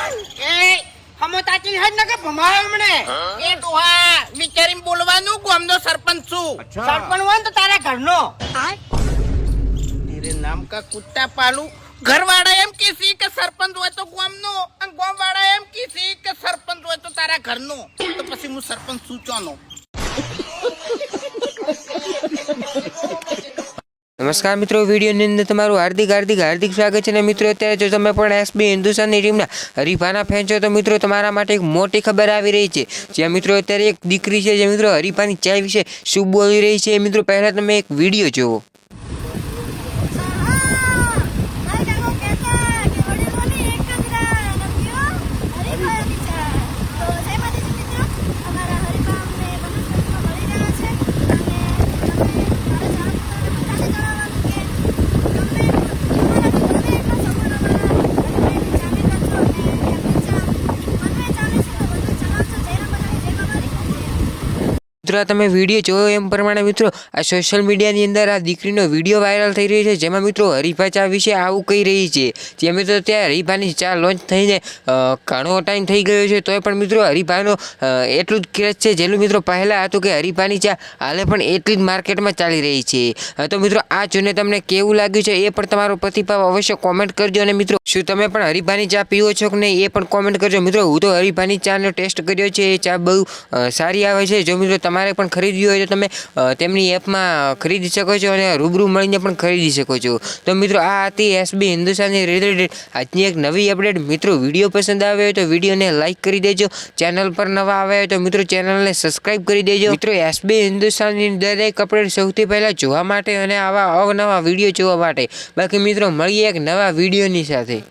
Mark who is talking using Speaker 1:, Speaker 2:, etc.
Speaker 1: એ હમો તાચી હજ ન કે ભમાયો હમણે એ ડોહા વિચારીને બોલવાનું ગામનો સરપંચ છું સરપંચ હોય ને તો તારા ઘરનો તેરે નામ કા કુત્તા પાલુ ઘરવાળા એમ કીસી કે સરપંચ હોય તો ગામનો અને ગામવાળા એમ કીસી કે સરપંચ હોય તો તારા ઘરનો તો પછી હું સરપંચ સૂચવાનો
Speaker 2: નમસ્કાર મિત્રો, વિડીયોની અંદર તમારું હાર્દિક સ્વાગત છે ને મિત્રો, અત્યારે જો તમે પણ એસબી હિન્દુસ્તાનની ટીમના હરીફાના ફેન છો તો મિત્રો તમારા માટે એક મોટી ખબર આવી રહી છે। જ્યાં મિત્રો અત્યારે એક દીકરી છે જે મિત્રો હરીફાની ચાય વિશે શું બોલી રહી છે મિત્રો, પહેલાં તમે એક વિડીયો જુઓ। મિત્રો તમે વિડીયો જોયો એમ પ્રમાણે મિત્રો આ સોશિયલ મીડિયાની અંદર આ દીકરીનો વિડીયો વાયરલ થઈ રહ્યો છે, જેમાં મિત્રો હરીફા ચા વિશે આવું કહી રહી છે। જ્યાં મિત્રો ત્યાં હરીફાની ચા લોન્ચ થઈને ઘણો ટાઈમ થઈ ગયો છે, તોય પણ મિત્રો હરીફાનો એટલું જ ક્રેઝ છે જેટલું મિત્રો પહેલાં હતું કે હરીફાની ચા હાલે પણ એટલી જ માર્કેટમાં ચાલી રહી છે। તો મિત્રો આ જોઈને તમને કેવું લાગ્યું છે એ પણ તમારો પ્રતિભાવ અવશ્ય કોમેન્ટ કરજો, અને મિત્રો શું તમે પણ હરીફાની ચા પીવો છો કે નહીં એ પણ કોમેન્ટ કરજો। મિત્રો હું તો હરીફાની ચાનો ટેસ્ટ કર્યો છે, એ ચા બહુ સારી આવે છે। જો મિત્રો તમારે પણ ખરીદવી હોય તો તમે તેમની એપમાં ખરીદી શકો છો અને રૂબરૂ મળીને પણ ખરીદી શકો છો। તો મિત્રો આ હતી એસબી હિન્દુસ્તાનની રિલેટેડ આજની એક નવી અપડેટ। મિત્રો વિડીયો પસંદ આવ્યો હોય તો વિડીયોને લાઇક કરી દેજો, ચેનલ પર નવા આવ્યા હોય તો મિત્રો ચેનલને સબસ્ક્રાઈબ કરી દેજો। મિત્રો એસબી હિન્દુસ્તાનની દરેક અપડેટ સૌથી પહેલાં જોવા માટે અને આવા અવનવા વિડીયો જોવા માટે બાકી મિત્રો મળીએ એક નવા વિડીયોની સાથે।